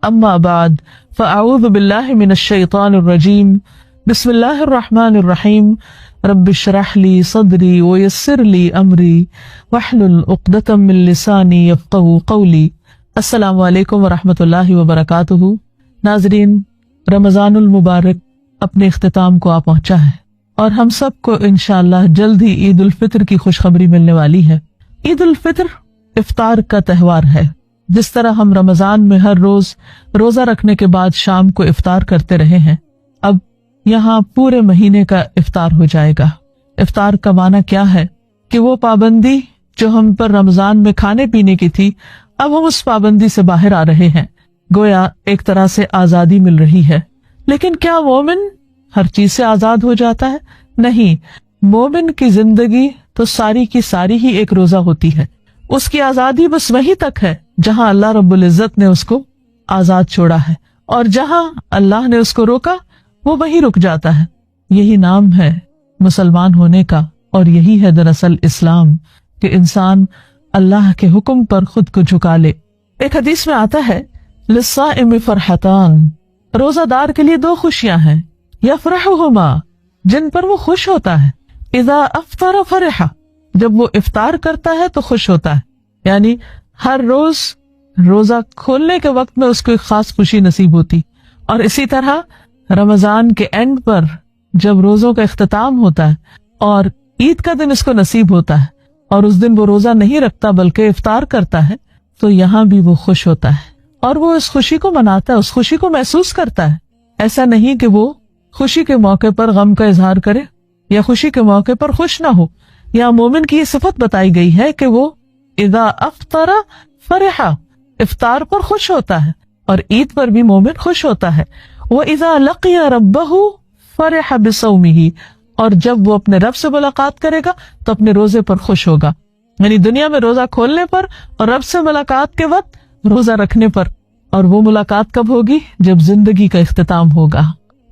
اما بعد فاعوذ باللہ من الشیطان الرجیم بسم اللہ الرحمن الرحیم رب اشرح لی صدری ویسر لی امری واحلل عقدۃ من لسانی یفقہوا قولی۔ السلام علیکم ورحمۃ اللہ وبرکاتہ۔ ناظرین، رمضان المبارک اپنے اختتام کو آ پہنچا ہے اور ہم سب کو انشاءاللہ جلد ہی عید الفطر کی خوشخبری ملنے والی ہے۔ عید الفطر افطار کا تہوار ہے۔ جس طرح ہم رمضان میں ہر روز روزہ رکھنے کے بعد شام کو افطار کرتے رہے ہیں، اب یہاں پورے مہینے کا افطار ہو جائے گا۔ افطار کا معنی کیا ہے کہ وہ پابندی جو ہم پر رمضان میں کھانے پینے کی تھی، اب ہم اس پابندی سے باہر آ رہے ہیں، گویا ایک طرح سے آزادی مل رہی ہے۔ لیکن کیا مومن ہر چیز سے آزاد ہو جاتا ہے؟ نہیں، مومن کی زندگی تو ساری کی ساری ہی ایک روزہ ہوتی ہے۔ اس کی آزادی بس وہیں تک ہے جہاں اللہ رب العزت نے اس کو آزاد چھوڑا ہے، اور جہاں اللہ نے اس کو روکا وہ وہیں رک جاتا ہے۔ یہی نام ہے مسلمان ہونے کا، اور یہی ہے دراصل اسلام، کہ انسان اللہ کے حکم پر خود کو جھکا لے۔ ایک حدیث میں آتا ہے للصائم فرحتان، روزہ دار کے لیے دو خوشیاں ہیں، یفرحہما، جن پر وہ خوش ہوتا ہے، اذا افطر فرح، جب وہ افطار کرتا ہے تو خوش ہوتا ہے، یعنی ہر روز روزہ کھولنے کے وقت میں اس کو ایک خاص خوشی نصیب ہوتی، اور اسی طرح رمضان کے اینڈ پر جب روزوں کا اختتام ہوتا ہے اور عید کا دن اس کو نصیب ہوتا ہے اور اس دن وہ روزہ نہیں رکھتا بلکہ افطار کرتا ہے، تو یہاں بھی وہ خوش ہوتا ہے اور وہ اس خوشی کو مناتا ہے، اس خوشی کو محسوس کرتا ہے۔ ایسا نہیں کہ وہ خوشی کے موقع پر غم کا اظہار کرے یا خوشی کے موقع پر خوش نہ ہو۔ یا مومن کی یہ صفت بتائی گئی ہے کہ وہ اذا افطر فرح، افطار پر خوش ہوتا ہے، اور عید پر بھی مومن خوش ہوتا ہے۔ وَإِذَا لَقِيَ رَبَّهُ فَرِحَ بِصَوْمِهِ، اور جب وہ اپنے رب سے ملاقات کرے گا تو اپنے روزے پر خوش ہوگا، یعنی دنیا میں روزہ کھولنے پر اور رب سے ملاقات کے وقت روزہ رکھنے پر۔ اور وہ ملاقات کب ہوگی؟ جب زندگی کا اختتام ہوگا،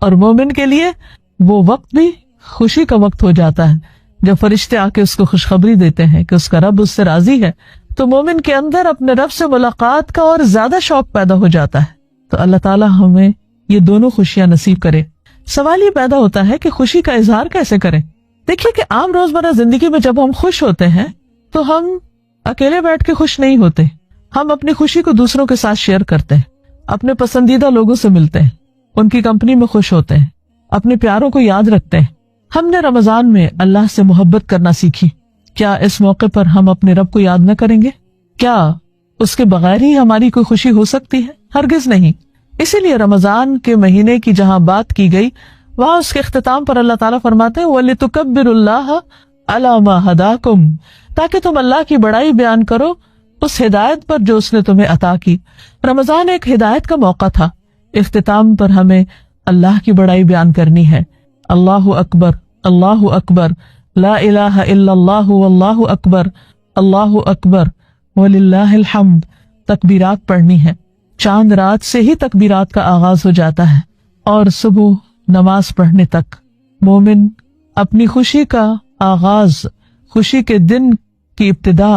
اور مومن کے لیے وہ وقت بھی خوشی کا وقت ہو جاتا ہے جب فرشتے آ کے اس کو خوشخبری دیتے ہیں کہ اس کا رب اس سے راضی ہے، تو مومن کے اندر اپنے رب سے ملاقات کا اور زیادہ شوق پیدا ہو جاتا ہے۔ تو اللہ تعالیٰ ہمیں یہ دونوں خوشیاں نصیب کرے۔ سوال یہ پیدا ہوتا ہے کہ خوشی کا اظہار کیسے کریں؟ دیکھیے کہ عام روزمرہ زندگی میں جب ہم خوش ہوتے ہیں تو ہم اکیلے بیٹھ کے خوش نہیں ہوتے، ہم اپنی خوشی کو دوسروں کے ساتھ شیئر کرتے ہیں، اپنے پسندیدہ لوگوں سے ملتے ہیں، ان کی کمپنی میں خوش ہوتے ہیں، اپنے پیاروں کو یاد رکھتے ہیں۔ ہم نے رمضان میں اللہ سے محبت کرنا سیکھی، کیا اس موقع پر ہم اپنے رب کو یاد نہ کریں گے؟ کیا اس کے بغیر ہی ہماری کوئی خوشی ہو سکتی ہے؟ ہرگز نہیں۔ اسی لیے رمضان کے مہینے کی جہاں بات کی گئی، وہاں اس کے اختتام پر اللہ تعالیٰ فرماتے ہیں وَلِتُكَبِّرُوا اللَّهَ عَلَى مَا هَدَاكُمْ، تاکہ تم اللہ کی بڑائی بیان کرو اس ہدایت پر جو اس نے تمہیں عطا کی۔ رمضان ایک ہدایت کا موقع تھا۔ اختتام پر ہمیں اللہ کی بڑائی بیان کرنی ہے۔ اللہ اکبر، اللہ اکبر، لا الہ الا اللہ واللہ اکبر، اللہ اکبر وللہ الحمد، تکبیرات پڑھنی ہے۔ چاند رات سے ہی تکبیرات کا آغاز ہو جاتا ہے، اور صبح نماز پڑھنے تک مومن اپنی خوشی کا آغاز، خوشی کے دن کی ابتدا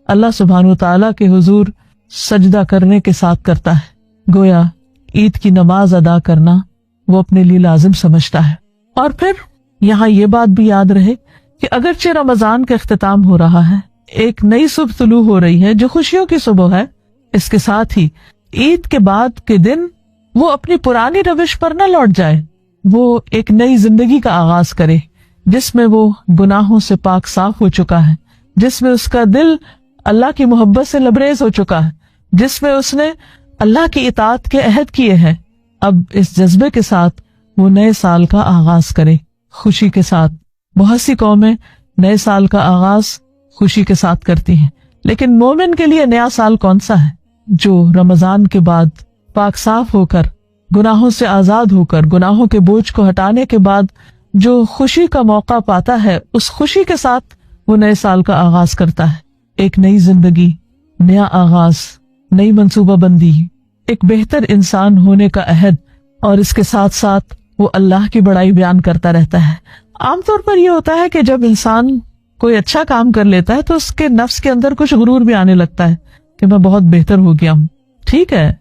اللہ سبحانہ وتعالیٰ کے حضور سجدہ کرنے کے ساتھ کرتا ہے، گویا عید کی نماز ادا کرنا وہ اپنے لیے لازم سمجھتا ہے۔ اور پھر یہاں یہ بات بھی یاد رہے کہ اگرچہ رمضان کا اختتام ہو رہا ہے، ایک نئی صبح طلوع ہو رہی ہے جو خوشیوں کی صبح ہے، اس کے ساتھ ہی عید کے بعد کے دن وہ اپنی پرانی روش پر نہ لوٹ جائے، وہ ایک نئی زندگی کا آغاز کرے جس میں وہ گناہوں سے پاک صاف ہو چکا ہے، جس میں اس کا دل اللہ کی محبت سے لبریز ہو چکا ہے، جس میں اس نے اللہ کی اطاعت کے عہد کیے ہیں۔ اب اس جذبے کے ساتھ وہ نئے سال کا آغاز کرے خوشی کے ساتھ۔ بہت سی قومیں نئے سال کا آغاز خوشی کے ساتھ کرتی ہیں، لیکن مومن کے لیے نیا سال کون سا ہے؟ جو رمضان کے بعد پاک صاف ہو کر، گناہوں سے آزاد ہو کر، گناہوں کے بوجھ کو ہٹانے کے بعد جو خوشی کا موقع پاتا ہے، اس خوشی کے ساتھ وہ نئے سال کا آغاز کرتا ہے۔ ایک نئی زندگی، نیا آغاز، نئی منصوبہ بندی، ایک بہتر انسان ہونے کا عہد، اور اس کے ساتھ ساتھ وہ اللہ کی بڑائی بیان کرتا رہتا ہے۔ عام طور پر یہ ہوتا ہے کہ جب انسان کوئی اچھا کام کر لیتا ہے تو اس کے نفس کے اندر کچھ غرور بھی آنے لگتا ہے کہ میں بہت بہتر ہو گیا ہوں۔ ٹھیک ہے،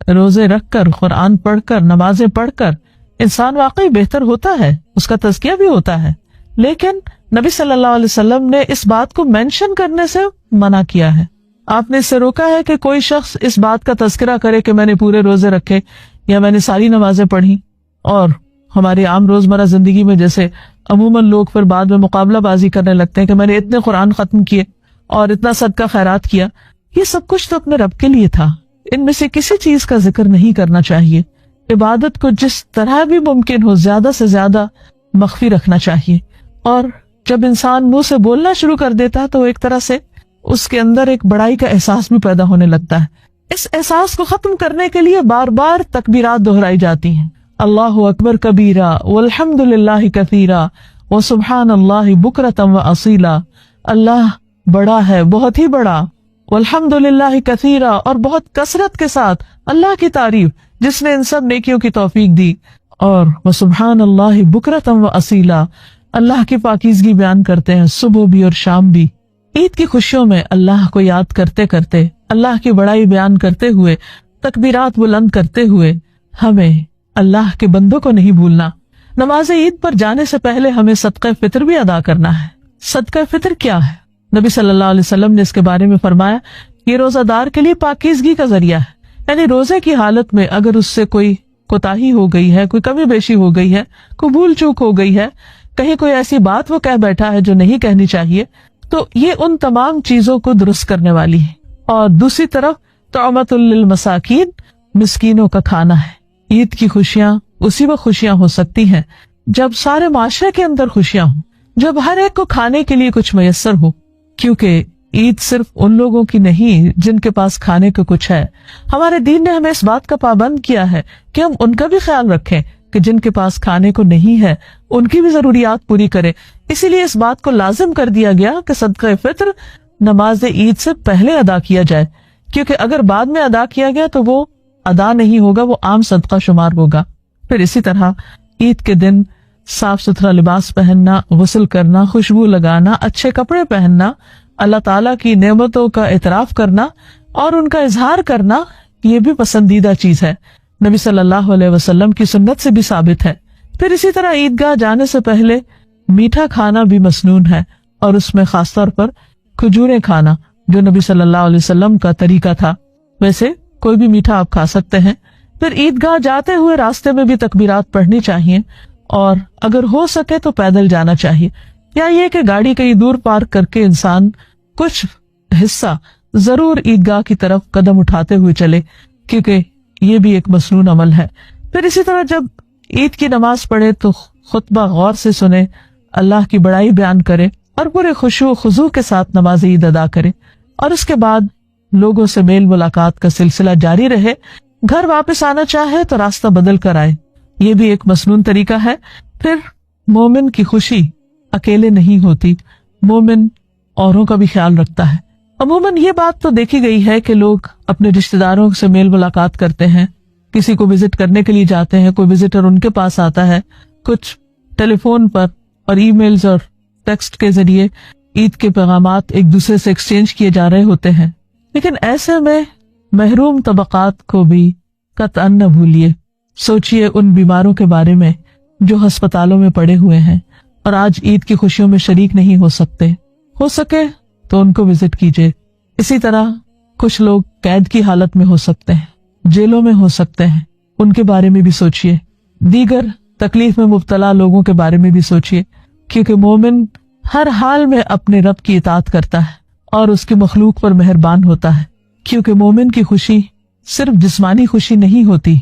روزے رکھ کر، قرآن پڑھ کر، نمازیں پڑھ کر انسان واقعی بہتر ہوتا ہے، اس کا تزکیہ بھی ہوتا ہے، لیکن نبی صلی اللہ علیہ وسلم نے اس بات کو مینشن کرنے سے منع کیا ہے. آپ نے اس سے روکا ہے کہ کوئی شخص اس بات کا تذکرہ کرے کہ میں نے پورے روزے رکھے یا میں نے ساری نمازیں پڑھی. اور ہماری عام روزمرہ زندگی میں جیسے عموماً لوگ پھر بعد میں مقابلہ بازی کرنے لگتے ہیں کہ میں نے اتنے قرآن ختم کیے اور اتنا صدقہ خیرات کیا. یہ سب کچھ تو اپنے رب کے لیے تھا، ان میں سے کسی چیز کا ذکر نہیں کرنا چاہیے. عبادت کو جس طرح بھی ممکن ہو زیادہ سے زیادہ مخفی رکھنا چاہیے. اور جب انسان منہ سے بولنا شروع کر دیتا ہے تو ایک طرح سے اس کے اندر ایک بڑائی کا احساس بھی پیدا ہونے لگتا ہے. اس احساس کو ختم کرنے کے لیے بار بار تکبیرات دہرائی جاتی ہیں. اللہ اکبر کبیرہ والحمد للہ کثیرہ وسبحان اللہ بکرۃ واصیلا. اللہ بڑا ہے، بہت ہی بڑا. والحمد للہ کثیرہ، اور بہت کثرت کے ساتھ اللہ کی تعریف جس نے ان سب نیکیوں کی توفیق دی. اور وسبحان اللہ بکرۃ واصیلا، اللہ کی پاکیزگی بیان کرتے ہیں صبح بھی اور شام بھی. عید کی خوشیوں میں اللہ کو یاد کرتے کرتے، اللہ کی بڑائی بیان کرتے ہوئے، تکبیرات بلند کرتے ہوئے ہمیں اللہ کے بندوں کو نہیں بھولنا. نماز عید پر جانے سے پہلے ہمیں صدقہ فطر بھی ادا کرنا ہے. صدقہ فطر کیا ہے؟ نبی صلی اللہ علیہ وسلم نے اس کے بارے میں فرمایا یہ روزہ دار کے لیے پاکیزگی کا ذریعہ ہے. یعنی روزے کی حالت میں اگر اس سے کوئی کوتاہی ہو گئی ہے، کوئی کمی بیشی ہو گئی ہے، کوئی بھول چوک ہو گئی ہے، کہیں کوئی ایسی بات وہ کہہ بیٹھا ہے جو نہیں کہنی چاہیے، تو یہ ان تمام چیزوں کو درست کرنے والی ہے. اور دوسری طرف طعمۃ للمساکین، مسکینوں کا کھانا ہے. عید کی خوشیاں اسی وقت خوشیاں ہو سکتی ہیں جب سارے معاشرے کے اندر خوشیاں ہوں، جب ہر ایک کو کھانے کے لیے کچھ میسر ہو. کیونکہ عید صرف ان لوگوں کی نہیں جن کے پاس کھانے کو کچھ ہے. ہمارے دین نے ہمیں اس بات کا پابند کیا ہے کہ ہم ان کا بھی خیال رکھیں کہ جن کے پاس کھانے کو نہیں ہے ان کی بھی ضروریات پوری کریں. اسی لیے اس بات کو لازم کر دیا گیا کہ صدقہ فطر نماز عید سے پہلے ادا کیا جائے، کیونکہ اگر بعد میں ادا کیا گیا تو وہ ادا نہیں ہوگا، وہ عام صدقہ شمار ہوگا. پھر اسی طرح عید کے دن صاف ستھرا لباس پہننا، غسل کرنا، خوشبو لگانا، اچھے کپڑے پہننا، اللہ تعالیٰ کی نعمتوں کا اعتراف کرنا اور ان کا اظہار کرنا، یہ بھی پسندیدہ چیز ہے، نبی صلی اللہ علیہ وسلم کی سنت سے بھی ثابت ہے. پھر اسی طرح عیدگاہ جانے سے پہلے میٹھا کھانا بھی مسنون ہے، اور اس میں خاص طور پر کھجوریں کھانا جو نبی صلی اللہ علیہ وسلم کا طریقہ تھا. ویسے کوئی بھی میٹھا آپ کھا سکتے ہیں. پھر عیدگاہ جاتے ہوئے راستے میں بھی تکبیرات پڑھنی چاہیے، اور اگر ہو سکے تو پیدل جانا چاہیے، یا یہ کہ گاڑی کہیں دور پارک کر کے انسان کچھ حصہ ضرور عیدگاہ کی طرف قدم اٹھاتے ہوئے چلے، کیونکہ یہ بھی ایک مسنون عمل ہے. پھر اسی طرح جب عید کی نماز پڑھے تو خطبہ غور سے سنے، اللہ کی بڑائی بیان کرے اور پورے خشوع و خضوع کے ساتھ نماز عید ادا کرے، اور اس کے بعد لوگوں سے میل ملاقات کا سلسلہ جاری رہے. گھر واپس آنا چاہے تو راستہ بدل کر آئے، یہ بھی ایک مسنون طریقہ ہے. پھر مومن کی خوشی اکیلے نہیں ہوتی، مومن اوروں کا بھی خیال رکھتا ہے. عموماً یہ بات تو دیکھی گئی ہے کہ لوگ اپنے رشتہ داروں سے میل ملاقات کرتے ہیں، کسی کو وزٹ کرنے کے لیے جاتے ہیں، کوئی وزٹر ان کے پاس آتا ہے، کچھ ٹیلی فون پر اور ای میلز اور ٹیکسٹ کے ذریعے عید کے پیغامات ایک دوسرے سے ایکسچینج کیے جا رہے ہوتے ہیں. لیکن ایسے میں محروم طبقات کو بھی قطعاً نہ بھولیے. سوچئے ان بیماروں کے بارے میں جو ہسپتالوں میں پڑے ہوئے ہیں اور آج عید کی خوشیوں میں شریک نہیں ہو سکتے. ہو سکے تو ان کو وزٹ کیجیے. اسی طرح کچھ لوگ قید کی حالت میں ہو سکتے ہیں، جیلوں میں ہو سکتے ہیں، ان کے بارے میں بھی سوچئے. دیگر تکلیف میں مبتلا لوگوں کے بارے میں بھی سوچئے، کیونکہ مومن ہر حال میں اپنے رب کی اطاعت کرتا ہے اور اس کی مخلوق پر مہربان ہوتا ہے. کیونکہ مومن کی خوشی صرف جسمانی خوشی نہیں ہوتی،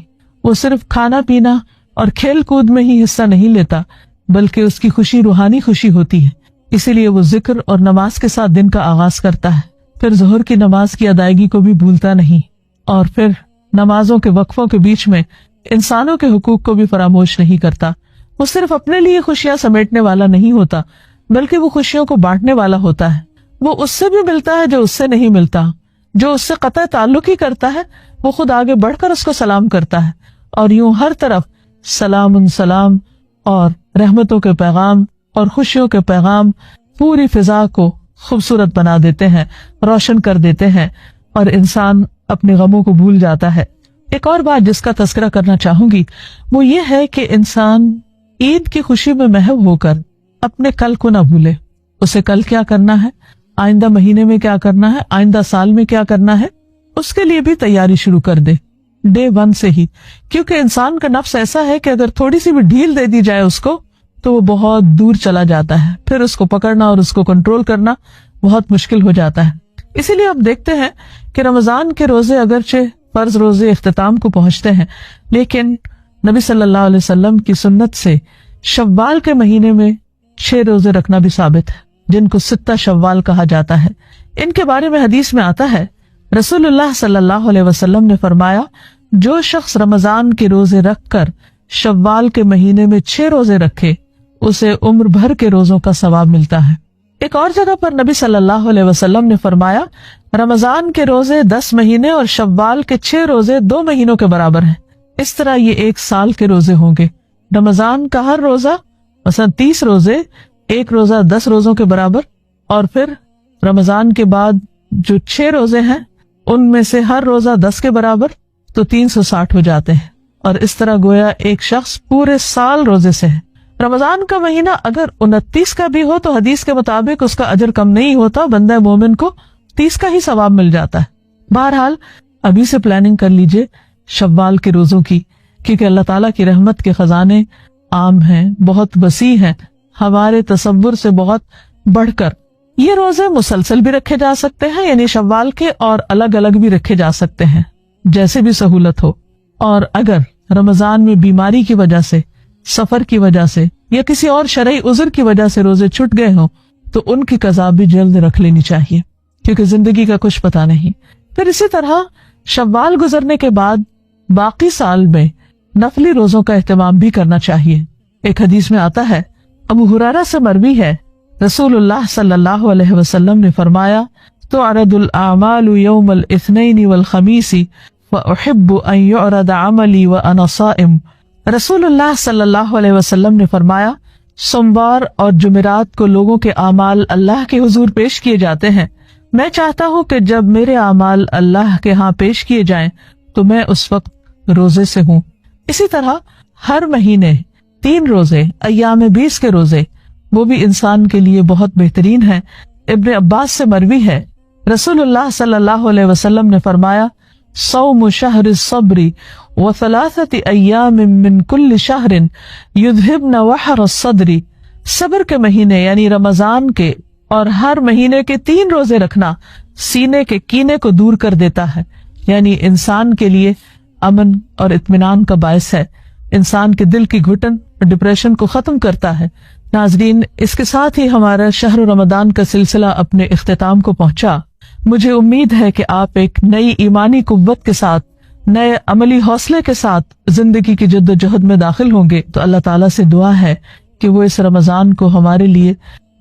وہ صرف کھانا پینا اور کھیل کود میں ہی حصہ نہیں لیتا، بلکہ اس کی خوشی روحانی خوشی ہوتی ہے. اسی لیے وہ ذکر اور نماز کے ساتھ دن کا آغاز کرتا ہے، پھر ظہر کی نماز کی ادائیگی کو بھی بھولتا نہیں، اور پھر نمازوں کے وقفوں کے بیچ میں انسانوں کے حقوق کو بھی فراموش نہیں کرتا. وہ صرف اپنے لیے خوشیاں سمیٹنے والا نہیں ہوتا، بلکہ وہ خوشیوں کو بانٹنے والا ہوتا ہے. وہ اس سے بھی ملتا ہے جو اس سے نہیں ملتا، جو اس سے قطع تعلق ہی کرتا ہے وہ خود آگے بڑھ کر اس کو سلام کرتا ہے، اور یوں ہر طرف سلام سلام اور رحمتوں کے پیغام اور خوشیوں کے پیغام پوری فضا کو خوبصورت بنا دیتے ہیں، روشن کر دیتے ہیں، اور انسان اپنے غموں کو بھول جاتا ہے. ایک اور بات جس کا تذکرہ کرنا چاہوں گی وہ یہ ہے کہ انسان عید کی خوشی میں محو ہو کر اپنے کل کو نہ بھولے. اسے کل کیا کرنا ہے، آئندہ مہینے میں کیا کرنا ہے، آئندہ سال میں کیا کرنا ہے، اس کے لیے بھی تیاری شروع کر دے ڈے 1 سے ہی. کیونکہ انسان کا نفس ایسا ہے کہ اگر تھوڑی سی بھی ڈھیل دے دی جائے اس کو تو وہ بہت دور چلا جاتا ہے، پھر اس کو پکڑنا اور اس کو کنٹرول کرنا بہت مشکل ہو جاتا ہے. اسی لیے اب دیکھتے ہیں کہ رمضان کے روزے اگرچہ فرض روزے اختتام کو پہنچتے ہیں، لیکن نبی صلی اللہ علیہ وسلم کی سنت سے شوال کے مہینے میں 6 روزے رکھنا بھی ثابت ہے، جن کو 6 شوال کہا جاتا ہے. ان کے بارے میں حدیث میں آتا ہے رسول اللہ صلی اللہ علیہ وسلم نے فرمایا جو شخص رمضان کے روزے رکھ کر شوال کے مہینے میں 6 روزے رکھے اسے عمر بھر کے روزوں کا ثواب ملتا ہے. ایک اور جگہ پر نبی صلی اللہ علیہ وسلم نے فرمایا رمضان کے روزے 10 مہینے اور شوال کے 6 روزے 2 مہینوں کے برابر ہیں. اس طرح یہ 1 سال کے روزے ہوں گے. رمضان کا ہر روزہ مثلا 30 روزے، 1 روزہ 10 روزوں کے برابر، اور پھر رمضان کے بعد جو 6 روزے ہیں ان میں سے ہر روزہ 10 کے برابر، تو 360 ہو جاتے ہیں. اور اس طرح گویا ایک شخص پورے سال روزے سے ہے. رمضان کا مہینہ اگر 29 کا بھی ہو تو حدیث کے مطابق اس کا اجر کم نہیں ہوتا، بندہ مومن کو 30 کا ہی ثواب مل جاتا ہے. بہرحال ابھی سے پلاننگ کر لیجئے شوال کے روزوں کی، کیونکہ اللہ تعالیٰ کی رحمت کے خزانے عام ہیں، بہت وسیع ہیں، ہمارے تصور سے بہت بڑھ کر. یہ روزے مسلسل بھی رکھے جا سکتے ہیں، یعنی شوال کے، اور الگ الگ بھی رکھے جا سکتے ہیں جیسے بھی سہولت ہو. اور اگر رمضان میں بیماری کی وجہ سے، سفر کی وجہ سے یا کسی اور شرعی عذر کی وجہ سے روزے چھٹ گئے ہوں تو ان کی قضا بھی جلد رکھ لینی چاہیے، کیونکہ زندگی کا کچھ پتہ نہیں. پھر اسی طرح شوال گزرنے کے بعد باقی سال میں نفلی روزوں کا اہتمام بھی کرنا چاہیے. ایک حدیث میں آتا ہے، ابو ہریرہ سے مروی ہے، رسول اللہ صلی اللہ علیہ وسلم نے فرمایا تعرض الاعمال یوم الاثنین والخمیس واحب ان یعرض عملی وانا صائم. رسول اللہ صلی اللہ علیہ وسلم نے فرمایا سوموار اور جمعرات کو لوگوں کے اعمال اللہ کے حضور پیش کیے جاتے ہیں. میں چاہتا ہوں کہ جب میرے اعمال اللہ کے ہاں پیش کیے جائیں تو میں اس وقت روزے سے ہوں. اسی طرح ہر مہینے 3 روزے، ایام 20 کے روزے، وہ بھی انسان کے لیے بہت بہترین ہیں. ابن عباس سے مروی ہے، رسول اللہ صلی اللہ علیہ وسلم نے فرمایا صوم شہر الصبر وثلاثة ایام من کل شہر یذہبن وحر الصدر. صبر کے مہینے یعنی رمضان کے اور ہر مہینے کے 3 روزے رکھنا سینے کے کینے کو دور کر دیتا ہے، یعنی انسان کے لیے امن اور اطمینان کا باعث ہے، انسان کے دل کی گھٹن اور ڈپریشن کو ختم کرتا ہے. ناظرین، اس کے ساتھ ہی ہمارا شہر رمضان کا سلسلہ اپنے اختتام کو پہنچا. مجھے امید ہے کہ آپ ایک نئی ایمانی قوت کے ساتھ، نئے عملی حوصلے کے ساتھ زندگی کی جد و جہد میں داخل ہوں گے. تو اللہ تعالیٰ سے دعا ہے کہ وہ اس رمضان کو ہمارے لیے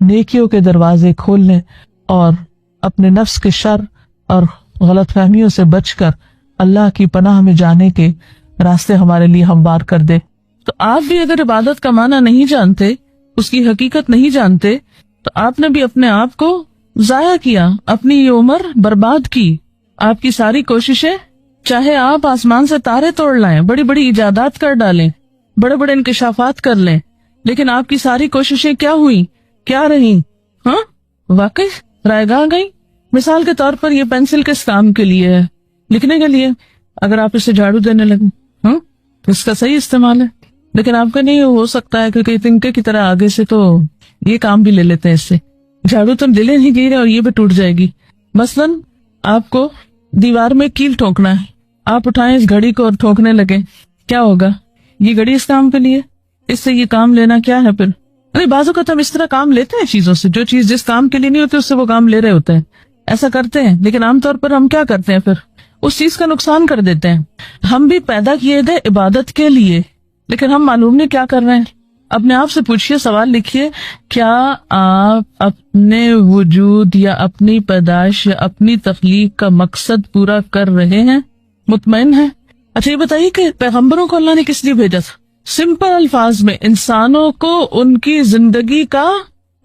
نیکیوں کے دروازے کھول لیں اور اپنے نفس کے شر اور غلط فہمیوں سے بچ کر اللہ کی پناہ میں جانے کے راستے ہمارے لیے ہموار کر دے. تو آپ بھی اگر عبادت کا معنی نہیں جانتے، اس کی حقیقت نہیں جانتے، تو آپ نے بھی اپنے آپ کو ضائع کیا، اپنی یہ عمر برباد کی. آپ کی ساری کوششیں، چاہے آپ آسمان سے تارے توڑ لائیں، بڑی بڑی ایجادات کر ڈالیں، بڑے بڑے انکشافات کر لیں، لیکن آپ کی ساری کوششیں کیا ہوئی، کیا رہی؟ ہاں، واقعی رائے گاہ گئی. مثال کے طور پر یہ پینسل کس کام کے لیے ہے؟ لکھنے کے لیے. اگر آپ اسے جھاڑو دینے لگیں تو اس کا صحیح استعمال ہے، لیکن آپ کا نہیں ہو سکتا ہے کیونکہ تنکے کی طرح آگے سے تو یہ کام بھی لے لیتے ہیں اس سے. جھاڑو تو دلے نہیں گی اور یہ بھی ٹوٹ جائے گی. مثلاً آپ کو دیوار میں کیل ٹھونکنا ہے، آپ اٹھائیں اس گھڑی کو اور ٹھونکنے لگے، کیا ہوگا؟ یہ گھڑی اس کام کے لیے، اس سے یہ کام لینا کیا ہے؟ پھر بعض اوقات ہم اس طرح کام لیتے ہیں چیزوں سے، جو چیز جس کام کے لیے نہیں ہوتی اس سے وہ کام لے رہے ہوتے ہیں، ایسا کرتے ہیں. لیکن عام طور پر ہم کیا کرتے ہیں؟ پھر اس چیز کا نقصان کر دیتے ہیں. ہم بھی پیدا کیے گئے عبادت کے لیے، لیکن ہم معلوم نہیں کیا کر رہے ہیں. اپنے آپ سے پوچھئے، سوال لکھیے، کیا آپ اپنے وجود یا اپنی پیدائش یا اپنی تخلیق کا مقصد پورا کر رہے ہیں؟ مطمئن ہیں؟ اچھا یہ بتائیے کہ پیغمبروں کو اللہ نے کس لیے بھیجا تھا؟ سمپل الفاظ میں انسانوں کو ان کی زندگی کا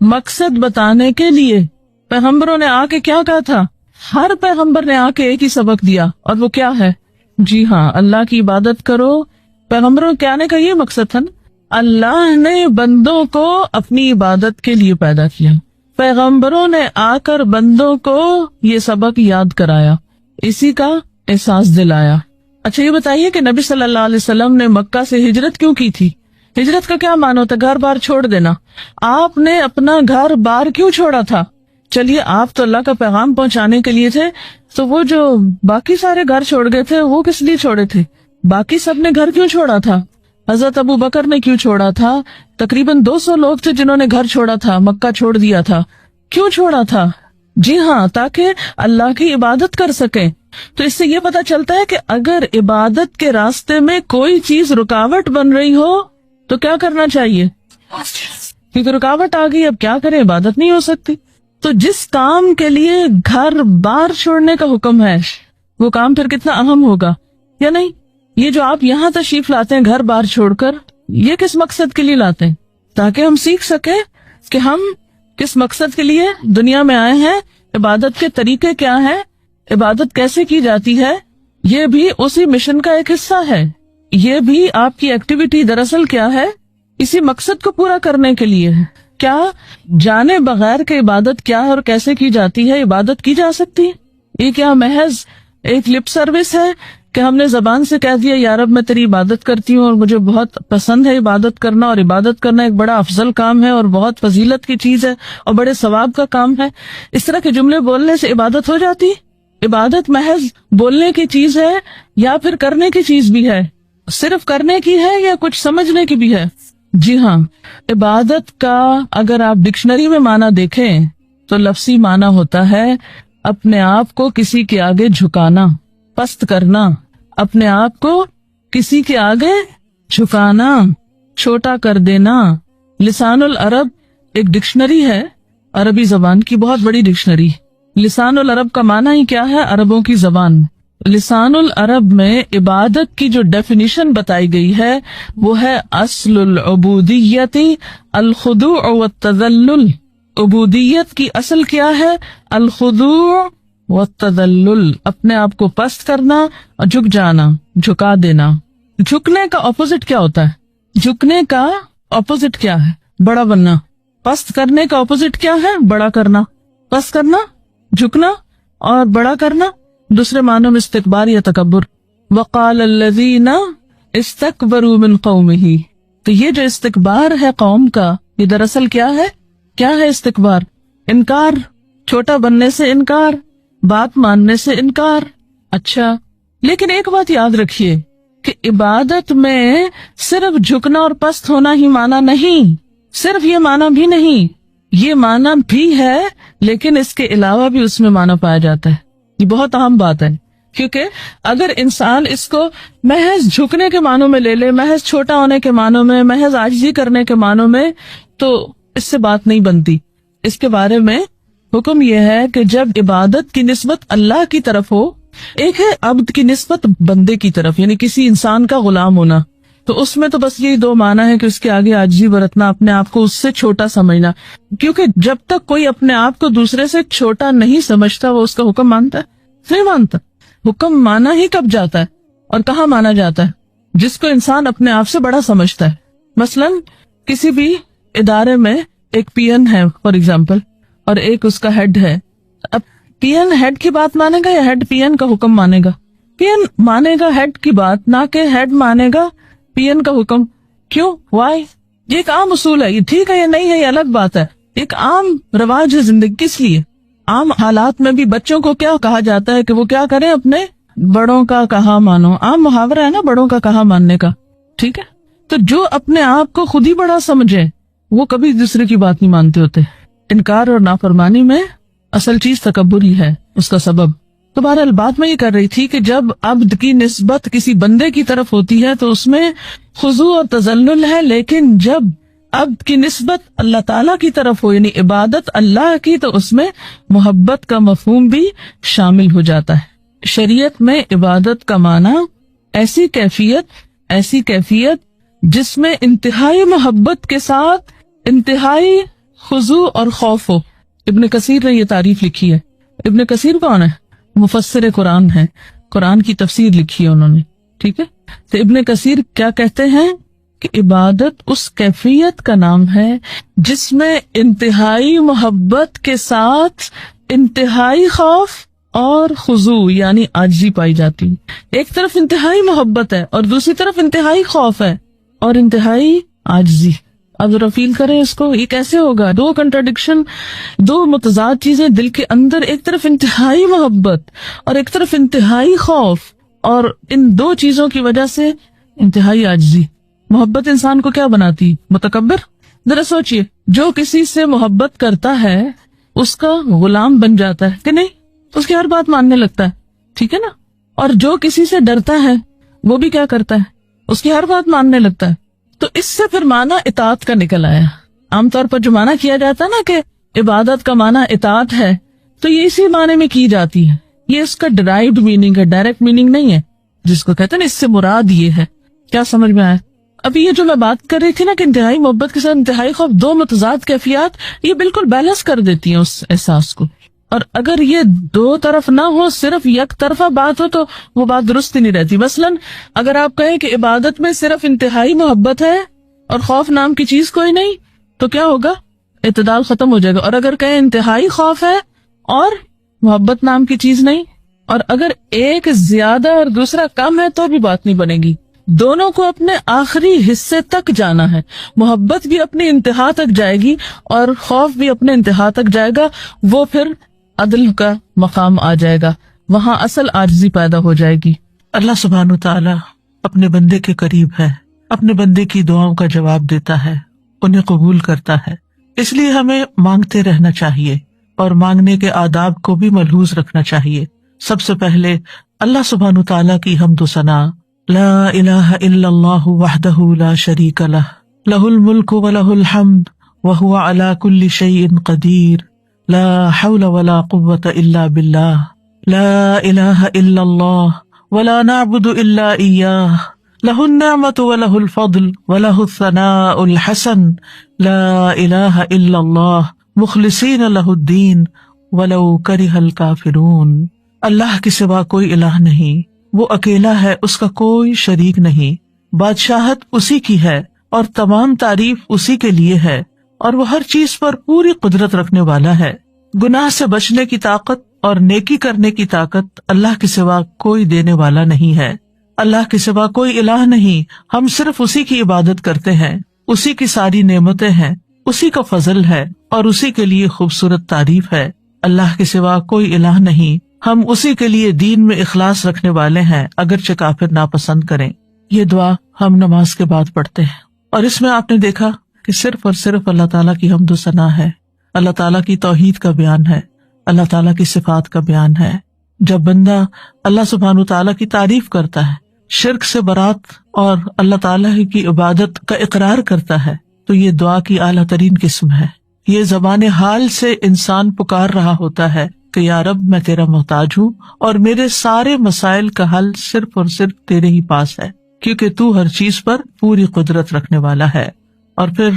مقصد بتانے کے لیے. پیغمبروں نے آ کے کیا کہا تھا؟ ہر پیغمبر نے آ کے ایک ہی سبق دیا، اور وہ کیا ہے؟ جی ہاں، اللہ کی عبادت کرو. پیغمبروں کے آنے کا یہ مقصد تھا نا. اللہ نے بندوں کو اپنی عبادت کے لیے پیدا کیا. پیغمبروں نے آ کر بندوں کو یہ سبق یاد کرایا، اسی کا احساس دلایا. اچھا یہ بتائیے کہ نبی صلی اللہ علیہ وسلم نے مکہ سے ہجرت کیوں کی تھی؟ ہجرت کا کیا معنی ہوتا ہے؟ گھر بار چھوڑ دینا. آپ نے اپنا گھر بار کیوں چھوڑا تھا؟ چلیے آپ تو اللہ کا پیغام پہنچانے کے لیے تھے، تو وہ جو باقی سارے گھر چھوڑ گئے تھے وہ کس لیے چھوڑے تھے؟ باقی سب نے گھر کیوں چھوڑا تھا؟ حضرت ابو بکر نے کیوں چھوڑا تھا؟ تقریباً 200 لوگ تھے جنہوں نے گھر چھوڑا تھا، مکہ چھوڑ دیا تھا. کیوں چھوڑا تھا؟ جی ہاں، تاکہ اللہ کی عبادت کر سکیں. تو اس سے یہ پتا چلتا ہے کہ اگر عبادت کے راستے میں کوئی چیز رکاوٹ بن رہی ہو تو کیا کرنا چاہیے؟ کیونکہ رکاوٹ آ گئی، اب کیا کریں، عبادت نہیں ہو سکتی. تو جس کام کے لیے گھر بار چھوڑنے کا حکم ہے وہ کام پھر کتنا اہم ہوگا یا نہیں؟ یہ جو آپ یہاں تشریف لاتے ہیں گھر بار چھوڑ کر، یہ کس مقصد کے لیے لاتے ہیں؟ تاکہ ہم سیکھ سکیں کہ ہم کس مقصد کے لیے دنیا میں آئے ہیں، عبادت کے طریقے کیا ہیں، عبادت کیسے کی جاتی ہے. یہ بھی اسی مشن کا ایک حصہ ہے. یہ بھی آپ کی ایکٹیویٹی دراصل کیا ہے؟ اسی مقصد کو پورا کرنے کے لیے ہے. کیا جانے بغیر کہ عبادت کیا ہے اور کیسے کی جاتی ہے عبادت کی جا سکتی ہے؟ یہ کیا محض ایک لپ سروس ہے کہ ہم نے زبان سے کہہ دیا یا رب میں تیری عبادت کرتی ہوں اور مجھے بہت پسند ہے عبادت کرنا، اور عبادت کرنا ایک بڑا افضل کام ہے اور بہت فضیلت کی چیز ہے اور بڑے ثواب کا کام ہے. اس طرح کے جملے بولنے سے عبادت ہو جاتی؟ عبادت محض بولنے کی چیز ہے یا پھر کرنے کی چیز بھی ہے؟ صرف کرنے کی ہے یا کچھ سمجھنے کی بھی ہے؟ جی ہاں، عبادت کا اگر آپ ڈکشنری میں معنی دیکھیں تو لفظی معنی ہوتا ہے اپنے آپ کو کسی کے آگے جھکانا، پست کرنا، اپنے آپ کو کسی کے آگے جھکانا، چھوٹا کر دینا. لسان العرب ایک ڈکشنری ہے، عربی زبان کی بہت بڑی ڈکشنری. لسان العرب کا معنی ہی کیا ہے؟ عربوں کی زبان. لسان العرب میں عبادت کی جو ڈیفینیشن بتائی گئی ہے وہ ہے اصل العبودیت الخضوع والتذلل. عبودیت کی اصل کیا ہے؟ الخضوع والتذلل، اپنے آپ کو پست کرنا اور جھک جانا، جھکا دینا. جھکنے کا اپوزٹ کیا ہوتا ہے؟ جھکنے کا اپوزٹ کیا ہے؟ بڑا بننا. پست کرنے کا اپوزٹ کیا ہے؟ بڑا کرنا. پست کرنا، جھکنا اور بڑا کرنا دوسرے معنوں میں استکبار یا تکبر. وقال الذین استکبروا من قومہ، تو یہ جو استکبار ہے قوم کا، یہ دراصل کیا ہے؟ کیا ہے استکبار؟ انکار، چھوٹا بننے سے انکار، بات ماننے سے انکار. اچھا، لیکن ایک بات یاد رکھیے کہ عبادت میں صرف جھکنا اور پست ہونا ہی معنی نہیں، صرف یہ معنی بھی نہیں، یہ معنی بھی ہے لیکن اس کے علاوہ بھی اس میں معنی پایا جاتا ہے. یہ بہت اہم بات ہے، کیونکہ اگر انسان اس کو محض جھکنے کے معنوں میں لے لے، محض چھوٹا ہونے کے معنوں میں، محض عاجزی کرنے کے معنوں میں، تو اس سے بات نہیں بنتی. اس کے بارے میں حکم یہ ہے کہ جب عبادت کی نسبت اللہ کی طرف ہو، ایک ہے عبد کی نسبت بندے کی طرف، یعنی کسی انسان کا غلام ہونا، تو اس میں تو بس یہی دو معنی ہے کہ اس کے آگے عاجزی برتنا، اپنے آپ کو اس سے چھوٹا سمجھنا. کیونکہ جب تک کوئی اپنے آپ کو دوسرے سے چھوٹا نہیں سمجھتا وہ اس کا حکم مانتا ہے؟ نہیں مانتا. حکم مانا ہی کب جاتا ہے اور کہاں مانا جاتا ہے؟ جس کو انسان اپنے آپ سے بڑا سمجھتا ہے. مثلا کسی بھی ادارے میں ایک پی این ہے فار ایگزامپل، اور ایک اس کا ہیڈ ہے. اب پی این ہیڈ کی بات مانے گا یا ہیڈ پی این کا حکم مانے گا؟ پی این مانے گا ہیڈ کی بات، نہ کہ ہیڈ مانے گا پی این کا حکم. کیوں؟ وائی؟ یہ ایک عام اصول ہے. یہ ٹھیک ہے یا نہیں ہے یہ الگ بات ہے، ایک عام رواج ہے زندگی. کس لیے؟ عام حالات میں بھی بچوں کو کیا کہا جاتا ہے کہ وہ کیا کریں؟ اپنے بڑوں کا کہا مانو. عام محاورہ ہے نا بڑوں کا کہا ماننے کا. ٹھیک ہے، تو جو اپنے آپ کو خود ہی بڑا سمجھے وہ کبھی دوسرے کی بات نہیں مانتے ہوتے. انکار اور نافرمانی میں اصل چیز تکبر ہی ہے اس کا سبب. تو بہرحال بات میں یہ کر رہی تھی کہ جب عبد کی نسبت کسی بندے کی طرف ہوتی ہے تو اس میں خضوع اور تذلل ہے، لیکن جب عبد کی نسبت اللہ تعالیٰ کی طرف ہو، یعنی عبادت اللہ کی، تو اس میں محبت کا مفہوم بھی شامل ہو جاتا ہے. شریعت میں عبادت کا معنی ایسی کیفیت جس میں انتہائی محبت کے ساتھ انتہائی خضوع اور خوف ہو. ابن کثیر نے یہ تعریف لکھی ہے. ابن کثیر کون ہے؟ مفسر قرآن ہے. قرآن کی تفسیر لکھی ہے انہوں نے، ٹھیک ہے. تو ابن کثیر کیا کہتے ہیں کہ عبادت اس کیفیت کا نام ہے جس میں انتہائی محبت کے ساتھ انتہائی خوف اور خضوع یعنی عاجزی پائی جاتی. ایک طرف انتہائی محبت ہے اور دوسری طرف انتہائی خوف ہے اور انتہائی عاجزی. اب ذرا فیل کریں اس کو، یہ کیسے ہوگا؟ دو کنٹراڈکشن، دو متضاد چیزیں دل کے اندر، ایک طرف انتہائی محبت اور ایک طرف انتہائی خوف، اور ان دو چیزوں کی وجہ سے انتہائی عاجزی. محبت انسان کو کیا بناتی؟ متکبر. ذرا سوچئے، جو کسی سے محبت کرتا ہے اس کا غلام بن جاتا ہے کہ نہیں؟ اس کی ہر بات ماننے لگتا ہے، ٹھیک ہے نا. اور جو کسی سے ڈرتا ہے وہ بھی کیا کرتا ہے؟ اس کی ہر بات ماننے لگتا ہے. تو اس سے پھر معنی اطاعت کا نکل آیا. عام طور پر جو معنی کیا جاتا ہے نا کہ عبادت کا معنی اطاعت ہے، تو یہ اسی معنی میں کی جاتی ہے. یہ اس کا ڈرائیوڈ میننگ ہے، ڈائریکٹ میننگ نہیں ہے جس کو کہتے ہیں نا اس سے مراد یہ ہے. کیا سمجھ میں آیا؟ ابھی یہ جو میں بات کر رہی تھی نا کہ انتہائی محبت کے ساتھ انتہائی خوف، دو متضاد کیفیات، یہ بالکل بیلنس کر دیتی ہیں اس احساس کو. اور اگر یہ دو طرف نہ ہو، صرف یک طرفہ بات ہو، تو وہ بات درست ہی نہیں رہتی. مثلاً اگر آپ کہیں کہ عبادت میں صرف انتہائی محبت ہے اور خوف نام کی چیز کوئی نہیں، تو کیا ہوگا؟ اعتدال ختم ہو جائے گا. اور اگر کہیں انتہائی خوف ہے اور محبت نام کی چیز نہیں، اور اگر ایک زیادہ اور دوسرا کم ہے، تو بھی بات نہیں بنے گی. دونوں کو اپنے آخری حصے تک جانا ہے. محبت بھی اپنی انتہا تک جائے گی اور خوف بھی اپنے انتہا تک جائے گا. وہ پھر عدل کا مقام آ جائے گا، وہاں اصل عاجزی پیدا ہو جائے گی. اللہ سبحانہ وتعالی اپنے بندے کے قریب ہے، اپنے بندے کی دعاؤں کا جواب دیتا ہے، انہیں قبول کرتا ہے. اس لیے ہمیں مانگتے رہنا چاہیے اور مانگنے کے آداب کو بھی ملحوظ رکھنا چاہیے. سب سے پہلے اللہ سبحانہ وتعالی کی حمد و ثنا. لا الہ الا اللہ وحدہ لا شریک لہ، لہ الملک ولہ الحمد وہو علی کل شیء قدیر، لا حول ولا قوة الا باللہ، لا الہ الا اللہ ولا نعبد الا ایاہ، لہ النعمۃ ولہ الفضل ولہ الثناء الحسن، لا الہ الا اللہ مخلصین لہ الدین ولو کرہ الکافرون. اللہ کے سوا کوئی الہ نہیں، وہ اکیلا ہے، اس کا کوئی شریک نہیں. بادشاہت اسی کی ہے اور تمام تعریف اسی کے لیے ہے، اور وہ ہر چیز پر پوری قدرت رکھنے والا ہے. گناہ سے بچنے کی طاقت اور نیکی کرنے کی طاقت اللہ کے سوا کوئی دینے والا نہیں ہے. اللہ کے سوا کوئی الہ نہیں، ہم صرف اسی کی عبادت کرتے ہیں. اسی کی ساری نعمتیں ہیں، اسی کا فضل ہے اور اسی کے لیے خوبصورت تعریف ہے. اللہ کے سوا کوئی الہ نہیں، ہم اسی کے لیے دین میں اخلاص رکھنے والے ہیں، اگرچہ کافر ناپسند کریں. یہ دعا ہم نماز کے بعد پڑھتے ہیں، اور اس میں آپ نے دیکھا کہ صرف اور صرف اللہ تعالیٰ کی حمد و ثنا ہے، اللہ تعالیٰ کی توحید کا بیان ہے، اللہ تعالیٰ کی صفات کا بیان ہے. جب بندہ اللہ سبحانہ تعالیٰ کی تعریف کرتا ہے، شرک سے برات اور اللہ تعالیٰ کی عبادت کا اقرار کرتا ہے، تو یہ دعا کی اعلیٰ ترین قسم ہے. یہ زبان حال سے انسان پکار رہا ہوتا ہے کہ یا رب میں تیرا محتاج ہوں اور میرے سارے مسائل کا حل صرف اور صرف تیرے ہی پاس ہے، کیونکہ تو ہر چیز پر پوری قدرت رکھنے والا ہے. اور پھر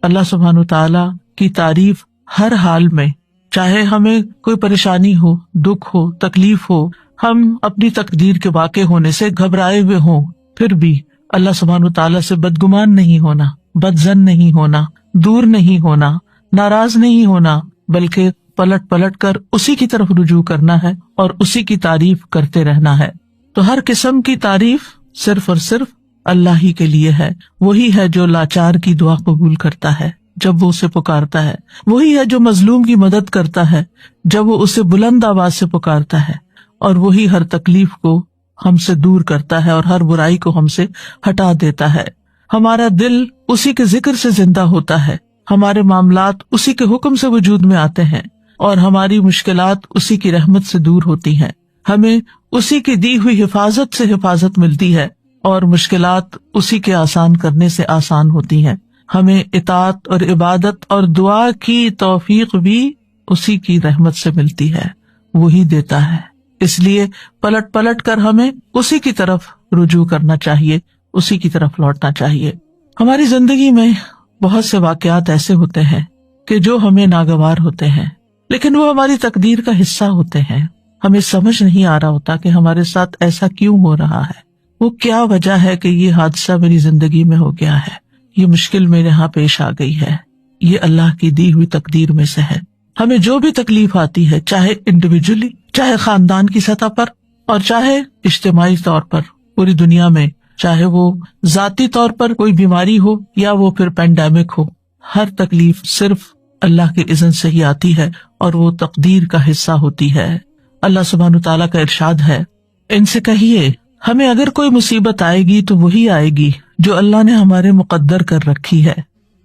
اللہ سبحانہ تعالیٰ کی تعریف ہر حال میں، چاہے ہمیں کوئی پریشانی ہو، دکھ ہو، تکلیف ہو، ہم اپنی تقدیر کے واقع ہونے سے گھبرائے ہوئے ہوں، پھر بھی اللہ سبحانہ تعالیٰ سے بدگمان نہیں ہونا، بدظن نہیں ہونا، دور نہیں ہونا، ناراض نہیں ہونا، بلکہ پلٹ پلٹ کر اسی کی طرف رجوع کرنا ہے اور اسی کی تعریف کرتے رہنا ہے. تو ہر قسم کی تعریف صرف اور صرف اللہ ہی کے لیے ہے. وہی ہے جو لاچار کی دعا قبول کرتا ہے جب وہ اسے پکارتا ہے، وہی ہے جو مظلوم کی مدد کرتا ہے جب وہ اسے بلند آواز سے پکارتا ہے، اور وہی ہر تکلیف کو ہم سے دور کرتا ہے اور ہر برائی کو ہم سے ہٹا دیتا ہے. ہمارا دل اسی کے ذکر سے زندہ ہوتا ہے، ہمارے معاملات اسی کے حکم سے وجود میں آتے ہیں، اور ہماری مشکلات اسی کی رحمت سے دور ہوتی ہیں. ہمیں اسی کی دی ہوئی حفاظت سے حفاظت ملتی ہے اور مشکلات اسی کے آسان کرنے سے آسان ہوتی ہیں. ہمیں اطاعت اور عبادت اور دعا کی توفیق بھی اسی کی رحمت سے ملتی ہے، وہی دیتا ہے. اس لیے پلٹ پلٹ کر ہمیں اسی کی طرف رجوع کرنا چاہیے، اسی کی طرف لوٹنا چاہیے. ہماری زندگی میں بہت سے واقعات ایسے ہوتے ہیں کہ جو ہمیں ناگوار ہوتے ہیں، لیکن وہ ہماری تقدیر کا حصہ ہوتے ہیں. ہمیں سمجھ نہیں آ رہا ہوتا کہ ہمارے ساتھ ایسا کیوں ہو رہا ہے، وہ کیا وجہ ہے کہ یہ حادثہ میری زندگی میں ہو گیا ہے، یہ مشکل میرے یہاں پیش آ گئی ہے، یہ اللہ کی دی ہوئی تقدیر میں سے ہے۔ ہمیں جو بھی تکلیف آتی ہے، چاہے انڈیویجولی، چاہے خاندان کی سطح پر، اور چاہے اجتماعی طور پر پوری دنیا میں، چاہے وہ ذاتی طور پر کوئی بیماری ہو یا وہ پھر پینڈیمک ہو، ہر تکلیف صرف اللہ کے اذن سے ہی آتی ہے اور وہ تقدیر کا حصہ ہوتی ہے۔ اللہ سبحانہ تعالیٰ کا ارشاد ہے، ان سے کہیے ہمیں اگر کوئی مصیبت آئے گی تو وہی آئے گی جو اللہ نے ہمارے مقدر کر رکھی ہے،